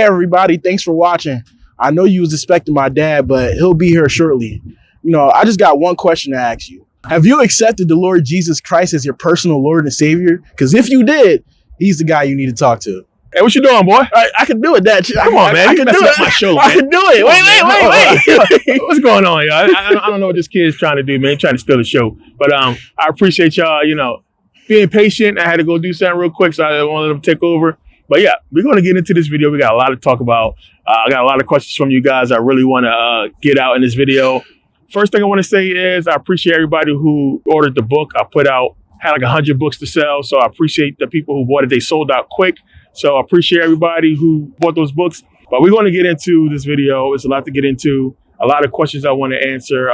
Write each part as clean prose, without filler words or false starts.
Hey everybody, thanks for watching. I know you was expecting my dad, but he'll be here shortly. I just got one question to ask you. Have you accepted the Lord Jesus Christ as your personal Lord and Savior? Because if you did, he's the guy you need to talk to. Hey, what you doing, boy? I can do it, Dad. Come on, man. I can do it. My show, I can do it. Wait. What's going on, y'all? I don't know what this kid's trying to do, man. He's trying to steal the show. But I appreciate y'all, being patient. I had to go do something real quick, so I didn't want to let them take over. But yeah, we're going to get into this video. We got a lot to talk about. I got a lot of questions from you guys I really want to get out in this video. First thing I want to say is I appreciate everybody who ordered the book. I had like 100 books to sell. So I appreciate the people who bought it. They sold out quick. So I appreciate everybody who bought those books. But we're going to get into this video. It's a lot to get into. A lot of questions I want to answer.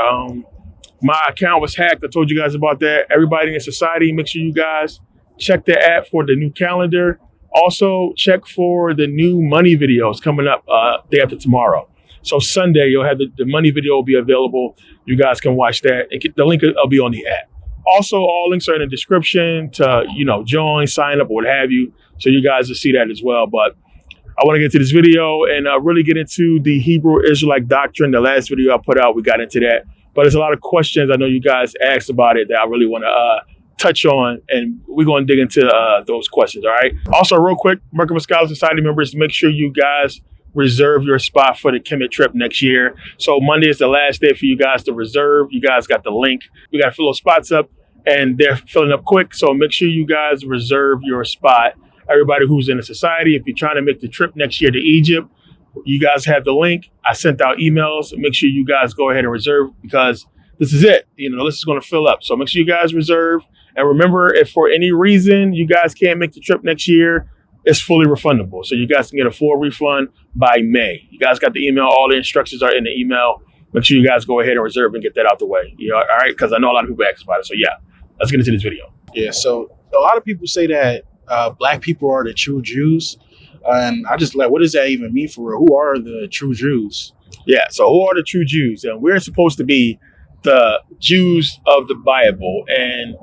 My account was hacked. I told you guys about that. Everybody in society, make sure you guys check the app for the new calendar. Also, check for the new money videos coming up day after tomorrow. So Sunday, you'll have the money video will be available. You guys can watch that. And the link will be on the app. Also, all links are in the description to, join, sign up, or what have you. So you guys will see that as well. But I want to get to this video and really get into the Hebrew Israelite doctrine. The last video I put out, we got into that. But there's a lot of questions I know you guys asked about it that I really want to touch on, and we're going to dig into those questions, all right? Also, real quick, Merkabah Scholar Society members, make sure you guys reserve your spot for the Kemet trip next year. So Monday is the last day for you guys to reserve. You guys got the link. We got to fill those spots up, and they're filling up quick, so make sure you guys reserve your spot. Everybody who's in the society, if you're trying to make the trip next year to Egypt, you guys have the link. I sent out emails. Make sure you guys go ahead and reserve because this is it. This is going to fill up. So make sure you guys reserve. And remember, if for any reason you guys can't make the trip next year, it's fully refundable. So you guys can get a full refund by May. You guys got the email. All the instructions are in the email. Make sure you guys go ahead and reserve and get that out the way. All right? Because I know a lot of people ask about it. So yeah, let's get into this video. Yeah, so a lot of people say that Black people are the true Jews. And I just what does that even mean for real? Who are the true Jews? Yeah, so who are the true Jews? And we're supposed to be the Jews of the Bible. And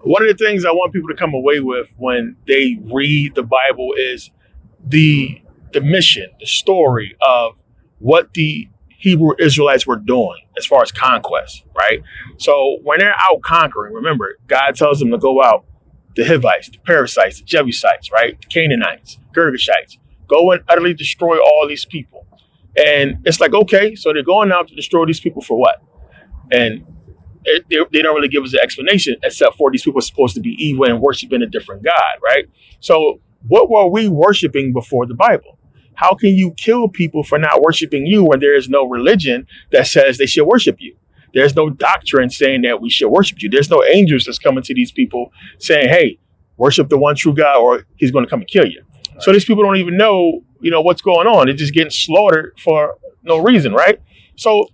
one of the things I want people to come away with when they read the Bible is the mission, the story of what the Hebrew Israelites were doing as far as conquest, right? So when they're out conquering, remember, God tells them to go out, the Hivites, the Perizzites, the Jebusites, right? The Canaanites, Girgashites, go and utterly destroy all these people. And it's like, okay, so they're going out to destroy these people for what? And they don't really give us an explanation except for these people are supposed to be evil and worshiping a different God, right? So what were we worshiping before the Bible? How can you kill people for not worshiping you when there is no religion that says they should worship you? There's no doctrine saying that we should worship you. There's no angels that's coming to these people saying, hey, worship the one true God or he's going to come and kill you. Right. So these people don't even know, what's going on. They're just getting slaughtered for no reason, right? So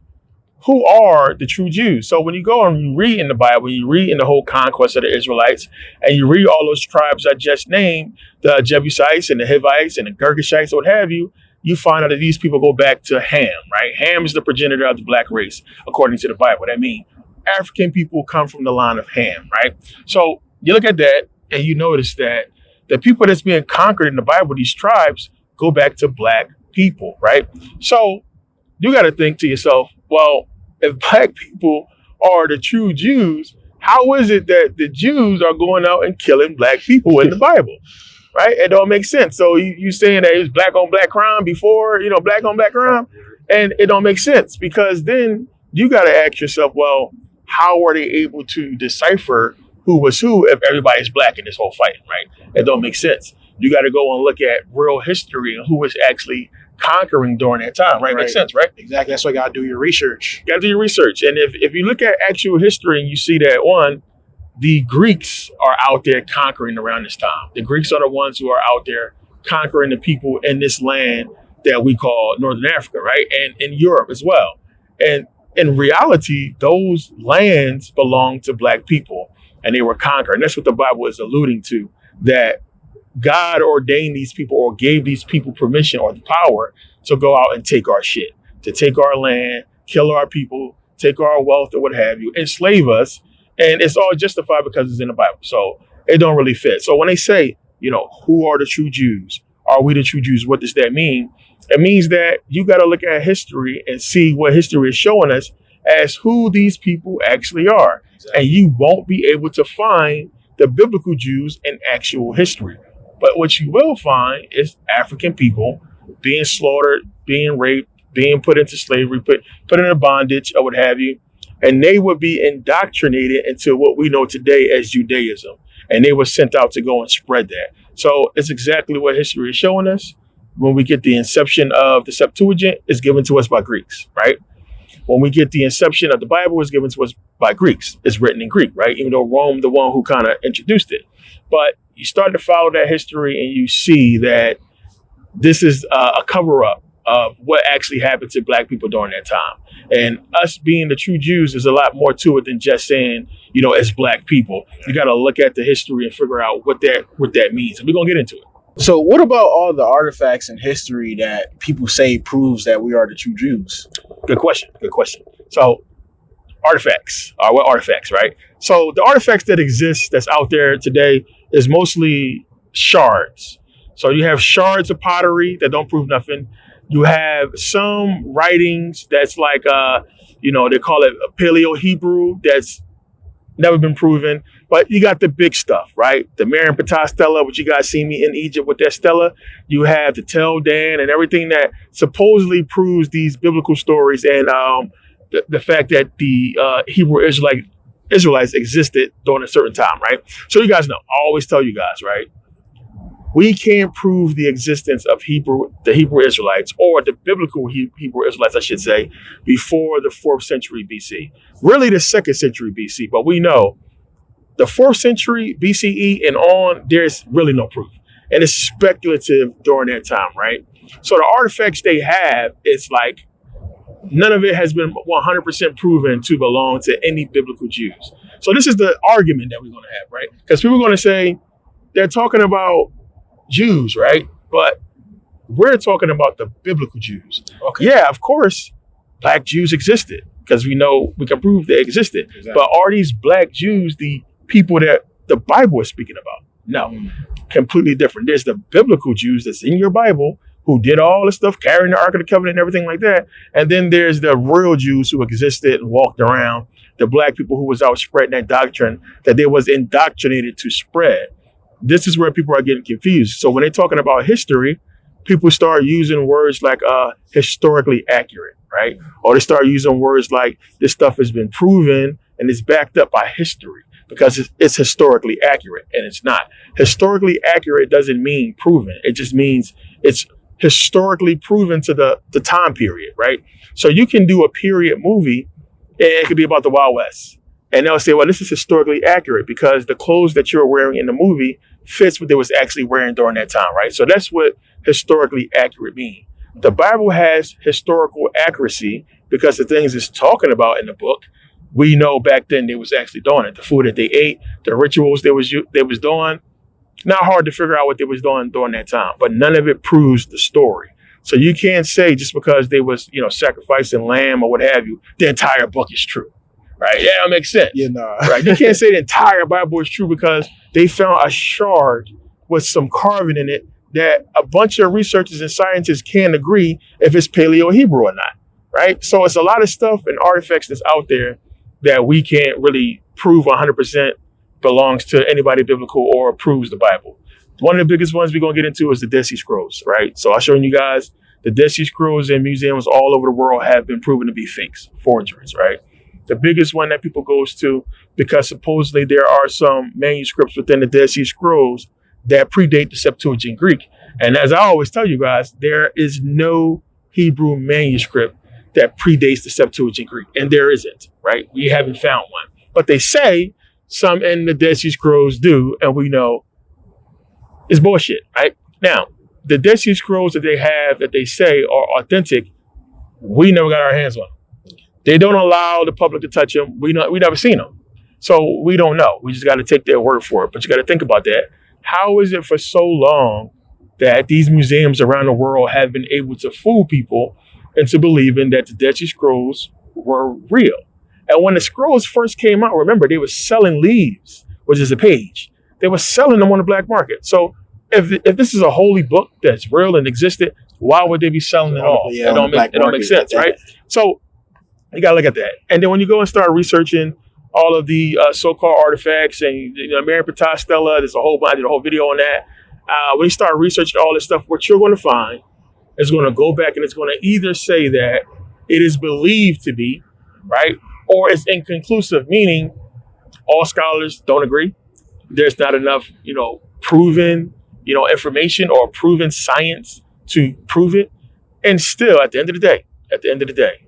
who are the true Jews? So when you go and you read in the Bible, you read in the whole conquest of the Israelites, and you read all those tribes I just named, the Jebusites and the Hivites and the Girgashites, what have you, you find out that these people go back to Ham, right? Ham is the progenitor of the black race, according to the Bible. That means African people come from the line of Ham, right? So you look at that and you notice that the people that's being conquered in the Bible, these tribes, go back to black people, right? So you got to think to yourself, well, if black people are the true Jews, how is it that the Jews are going out and killing black people in the Bible? Right? It don't make sense. So you saying that it was black on black crime before, black on black crime, and it don't make sense because then you got to ask yourself, well, how are they able to decipher who was who if everybody's black in this whole fight, right? It don't make sense. You got to go and look at real history and who was actually conquering during that time, right? Makes sense, right? Exactly. That's why you got to do your research. You got to do your research. And if you look at actual history and you see that, one, the Greeks are out there conquering around this time. The Greeks are the ones who are out there conquering the people in this land that we call Northern Africa, right? And in Europe as well. And in reality, those lands belong to black people and they were conquered. And that's what the Bible is alluding to, that God ordained these people or gave these people permission or the power to go out and take our shit, to take our land, kill our people, take our wealth or what have you, enslave us. And it's all justified because it's in the Bible. So it don't really fit. So when they say, who are the true Jews? Are we the true Jews? What does that mean? It means that you got to look at history and see what history is showing us as who these people actually are. Exactly. And you won't be able to find the biblical Jews in actual history. But what you will find is African people being slaughtered, being raped, being put into slavery, put into bondage or what have you. And they would be indoctrinated into what we know today as Judaism. And they were sent out to go and spread that. So it's exactly what history is showing us. When we get the inception of the Septuagint, it's given to us by Greeks, right? When we get the inception of the Bible, it's given to us by Greeks. It's written in Greek, right? Even though Rome, the one who kind of introduced it. But you start to follow that history and you see that this is a cover-up of what actually happened to Black people during that time. And us being the true Jews, there's a lot more to it than just saying, you know, as Black people. You got to look at the history and figure out what that means. And we're going to get into it. So what about all the artifacts in history that people say proves that we are the true Jews? Good question. Good question. So artifacts are what artifacts, right? So the artifacts that exist that's out there today is mostly shards. So you have shards of pottery that don't prove nothing. You have some writings that's like, they call it a Paleo-Hebrew that's never been proven. But you got the big stuff, right? The Mary and Ptah stela, which you guys see me in Egypt with that stela. You have the Tel Dan and everything that supposedly proves these biblical stories and the fact that the Hebrew Israelites existed during a certain time, right? So you guys know, I always tell you guys, right? We can't prove the existence of the Hebrew Israelites or the biblical Hebrew Israelites, I should say, before the 4th century BC. Really the 2nd century BC, but we know the 4th century BCE and on, there's really no proof. And it's speculative during that time, right? So the artifacts they have, it's like none of it has been 100% proven to belong to any biblical Jews. So this is the argument that we're going to have, right? Because people are going to say they're talking about Jews, right? But we're talking about the biblical Jews. Okay. Yeah, of course, Black Jews existed because we know we can prove they existed. Exactly. But are these Black Jews the people that the Bible is speaking about? No, completely different. There's the biblical Jews that's in your Bible who did all the stuff, carrying the Ark of the Covenant and everything like that. And then there's the real Jews who existed and walked around, the Black people who was out spreading that doctrine that they was indoctrinated to spread. This is where people are getting confused. So when they're talking about history, people start using words like historically accurate, right? Or they start using words like this stuff has been proven and it's backed up by history because it's historically accurate, and it's not. Historically accurate doesn't mean proven. It just means it's historically proven to the time period, right? So you can do a period movie and it could be about the Wild West. And they'll say, well, this is historically accurate because the clothes that you're wearing in the movie fits what they was actually wearing during that time, right? So that's what historically accurate means. The Bible has historical accuracy because the things it's talking about in the book, we know back then they was actually doing it. The food that they ate, the rituals they was doing, not hard to figure out what they was doing during that time, but none of it proves the story. So you can't say just because they was, sacrificing lamb or what have you, the entire book is true. Right? Yeah, that makes sense. Yeah, no. Right? You can't say the entire Bible is true because they found a shard with some carving in it that a bunch of researchers and scientists can't agree if it's Paleo-Hebrew or not. Right? So it's a lot of stuff and artifacts that's out there that we can't really prove 100% belongs to anybody biblical or proves the Bible. One of the biggest ones we're going to get into is the Dead Sea Scrolls, right? So I'll show you guys the Dead Sea Scrolls in museums all over the world have been proven to be fakes, forgeries, right? The biggest one that people goes to because supposedly there are some manuscripts within the Dead Sea Scrolls that predate the Septuagint Greek. And as I always tell you guys, there is no Hebrew manuscript that predates the Septuagint Greek. And there isn't, right? We haven't found one. But they say some in the Dead Sea Scrolls do, and we know it's bullshit, right? Now, the Dead Sea Scrolls that they have that they say are authentic, we never got our hands on them. They don't allow the public to touch them. We never seen them. So we don't know. We just got to take their word for it. But you got to think about that. How is it for so long that these museums around the world have been able to fool people into believing that the Dead Sea Scrolls were real? And when the scrolls first came out, remember, they were selling leaves, which is a page. They were selling them on the black market. So if this is a holy book that's real and existed, why would they be selling it off? Yeah, it don't make sense, right? So you gotta look at that. And then when you go and start researching all of the so-called artifacts and Mary Stella, there's a whole bunch, I did a whole video on that. When you start researching all this stuff, what you're going to find is going to go back and it's going to either say that it is believed to be, right, or it's inconclusive, meaning all scholars don't agree. There's not enough, proven, information or proven science to prove it. And still, at the end of the day,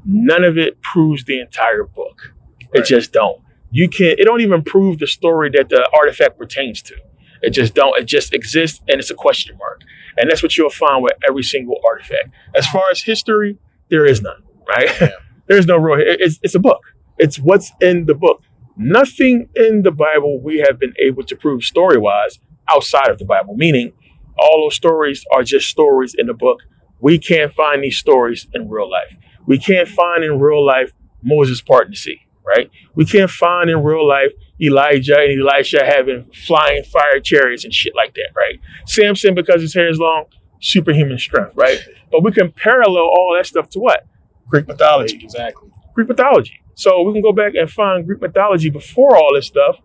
none of it proves the entire book. Right. It just don't. It don't even prove the story that the artifact pertains to. It just don't. It just exists and it's a question mark. And that's what you'll find with every single artifact. As far as history, there is none, right? Yeah. There's no real, it's a book. It's what's in the book. Nothing in the Bible we have been able to prove story-wise outside of the Bible, meaning all those stories are just stories in the book. We can't find these stories in real life. We can't find in real life Moses parting the sea, right? We can't find in real life Elijah and Elisha having flying fire chariots and shit like that, right? Samson, because his hair is long, superhuman strength, right? But we can parallel all that stuff to what? Greek mythology. Exactly. Greek mythology. So we can go back and find Greek mythology before all this stuff,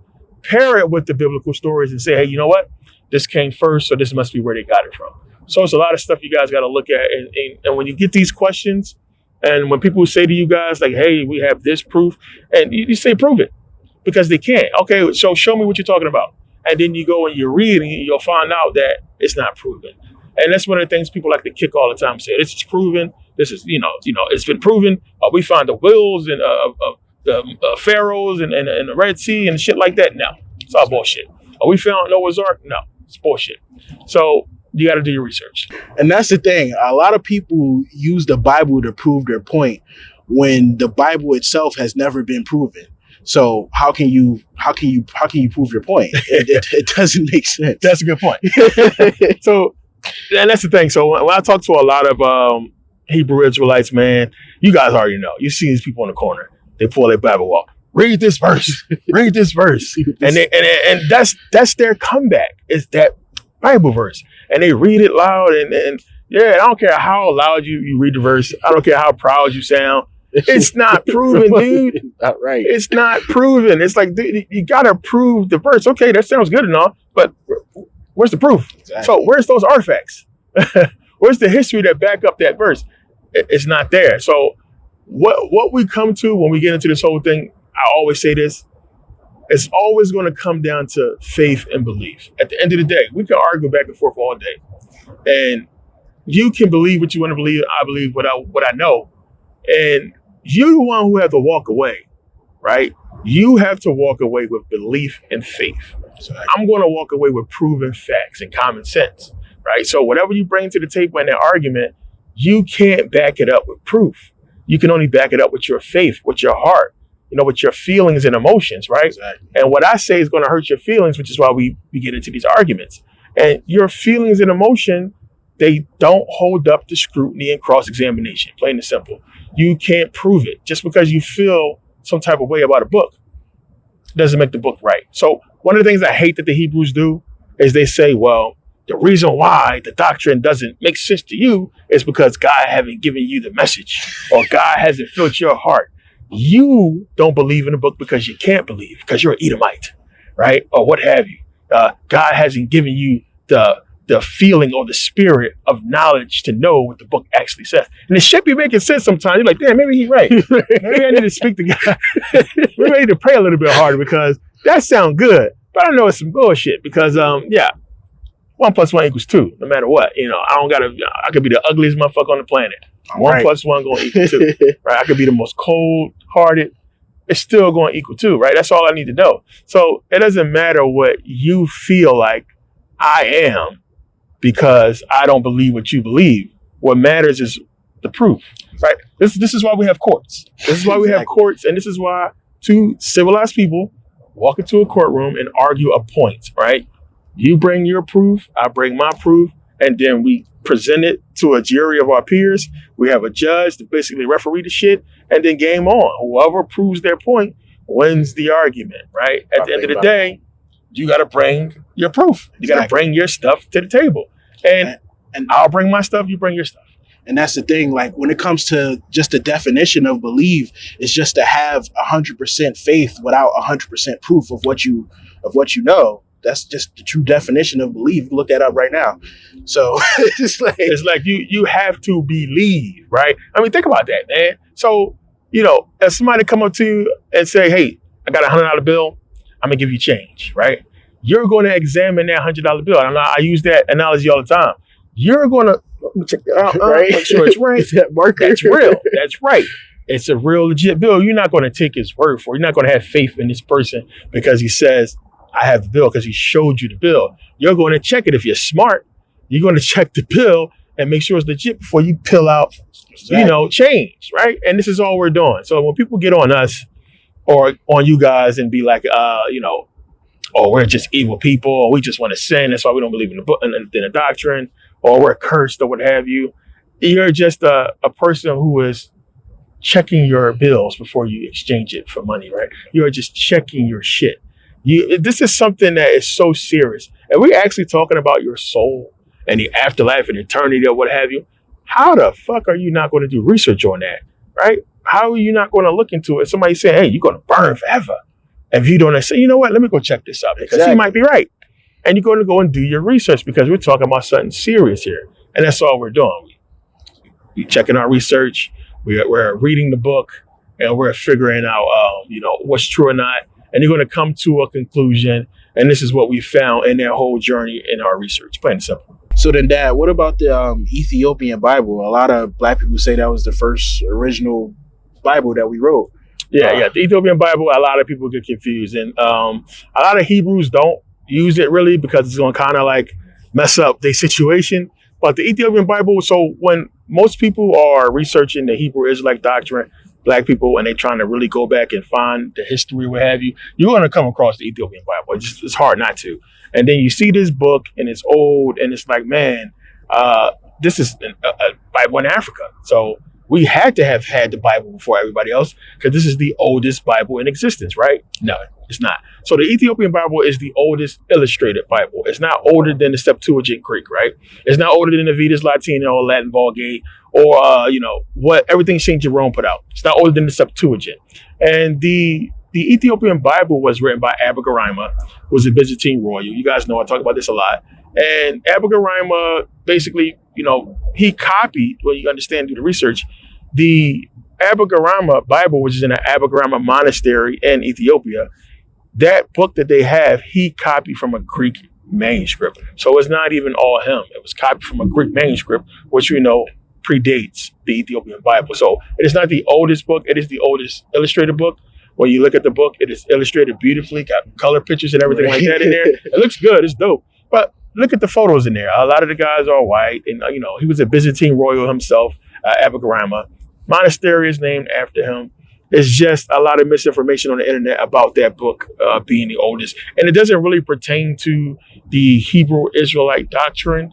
pair it with the biblical stories and say, hey, you know what? This came first, so this must be where they got it from. So it's a lot of stuff you guys got to look at. And when you get these questions, and when people say to you guys, like, hey, we have this proof, and you say, prove it, because they can't. Okay, so show me what you're talking about. And then you go and you read, and you'll find out that it's not proven. And that's one of the things people like to kick all the time, say, this is proven. This is, it's been proven. We find the wills and the pharaohs and the Red Sea and shit like that. No, it's all bullshit. We found Noah's Ark. No, it's bullshit. So you got to do your research. And that's the thing. A lot of people use the Bible to prove their point when the Bible itself has never been proven. So how can you prove your point? It doesn't make sense. That's a good point. So, and that's the thing. So when I talk to a lot of Hebrew Israelites, man, you guys already know. You see these people in the corner. They pull their Bible out. Read this verse. Read this verse. And that's their comeback. Is that Bible verse. And they read it loud. And yeah, I don't care how loud you read the verse. I don't care how proud you sound. It's not proven, dude. Not right. It's not proven. It's like, dude, you got to prove the verse. Okay, that sounds good enough. But where's the proof? Exactly. So where's those artifacts? Where's the history that back up that verse? It's not there. So what we come to when we get into this whole thing, I always say this, it's always going to come down to faith and belief. At the end of the day, we can argue back and forth all day. And you can believe what you want to believe. I believe what I know. And you're the one who have to walk away, right? You have to walk away with belief and faith. Exactly. I'm going to walk away with proven facts and common sense, right? So whatever you bring to the table in that argument, you can't back it up with proof. You can only back it up with your faith, with your heart, with your feelings and emotions, right? Exactly. And what I say is going to hurt your feelings, which is why we get into these arguments. And your feelings and emotion, they don't hold up to scrutiny and cross-examination, plain and simple. You can't prove it. Just because you feel some type of way about a book doesn't make the book right. So one of the things I hate that the Hebrews do is they say, well, the reason why the doctrine doesn't make sense to you is because God haven't given you the message or God hasn't filled your heart. You don't believe in the book because you can't believe, because you're an Edomite, right? Or what have you. God hasn't given you the feeling or the spirit of knowledge to know what the book actually says. And it should be making sense sometimes. You're like, damn, maybe he's right. Maybe I need to speak to God. Maybe I need to pray a little bit harder because that sounds good. But I know it's some bullshit because, 1 + 1 = 2, no matter what. I could be the ugliest motherfucker on the planet. 1 + 1 going to equal 2, right? I could be the most cold-hearted. It's still going to equal 2, right? That's all I need to know. So it doesn't matter what you feel like I am because I don't believe what you believe. What matters is the proof, right? This is why we have courts. This is why we have courts, and this is why two civilized people walk into a courtroom and argue a point, right? You bring your proof, I bring my proof, and then we present it to a jury of our peers. We have a judge to basically referee the shit, and then game on. Whoever proves their point wins the argument, right? At the end of the day, you got to bring your proof. You got to bring your stuff to the table. And And I'll bring my stuff, you bring your stuff. And that's the thing, like when it comes to just the definition of believe, it's just to have 100% faith without 100% proof of what you know. That's just the true definition of believe. You can look that up right now. So it's like you have to believe, right? I mean, think about that, man. So, if somebody come up to you and say, hey, I got $100 bill, I'm gonna give you change, right? You're going to examine that $100 bill. I use that analogy all the time. You're going to check it out, right? Make sure it's right. That marker. That's real. That's right. It's a real legit bill. You're not going to take his word for it. You're not going to have faith in this person because he says, I have the bill, because he showed you the bill. You're going to check it. If you're smart, you're going to check the bill and make sure it's legit before you pill out, change, right? And this is all we're doing. So when people get on us or on you guys and be like, oh, we're just evil people, or we just want to sin, that's why we don't believe in the book, in the doctrine, or we're cursed, or what have you. You're just a person who is checking your bills before you exchange it for money, right? You're just checking your shit. This is something that is so serious. And we're actually talking about your soul and the afterlife and eternity or what have you. How the fuck are you not going to do research on that, right? How are you not going to look into it? Somebody say, hey, you're going to burn forever. If you don't say, you know what, let me go check this out, because he might be right. And you're going to go and do your research, because we're talking about something serious here. And that's all we're doing. We're checking our research. We're reading the book, and we're figuring out, what's true or not. And you're going to come to a conclusion. And this is what we found in that whole journey in our research. Plain and simple. So then, Dad, what about the Ethiopian Bible? A lot of Black people say that was the first original Bible that we wrote. Yeah. The Ethiopian Bible, a lot of people get confused. And a lot of Hebrews don't use it really, because it's going to kind of like mess up their situation. But the Ethiopian Bible, so when most people are researching the Hebrew Israelite doctrine, Black people, and they're trying to really go back and find the history, what have you, you're going to come across the Ethiopian Bible. It's hard not to. And then you see this book, and it's old, and it's like, man, this is a Bible in Africa. So we had to have had the Bible before everybody else, because this is the oldest Bible in existence, right? No, it's not. So the Ethiopian Bible is the oldest illustrated Bible. It's not older than the Septuagint Greek, right? It's not older than the Vetus Latino or Latin Vulgate, or what everything St. Jerome put out. It's not older than the Septuagint. And the Ethiopian Bible was written by Abba-Garima, who was a Byzantine royal. You guys know I talk about this a lot. And Abba-Garima basically, he copied, well, you understand through the research, the Abba-Garima Bible, which is in an Abba-Garima monastery in Ethiopia. That book that they have, he copied from a Greek manuscript. So it's not even all him. It was copied from a Greek manuscript, which predates the Ethiopian Bible. So it is not the oldest book. It is the oldest illustrated book. When you look at the book, it is illustrated beautifully, got color pictures and everything like that in there. It looks good. It's dope. But look at the photos in there. A lot of the guys are white. And, he was a Byzantine royal himself, Abba-Garima. Monastery is named after him. It's just a lot of misinformation on the internet about that book being the oldest. And it doesn't really pertain to the Hebrew Israelite doctrine.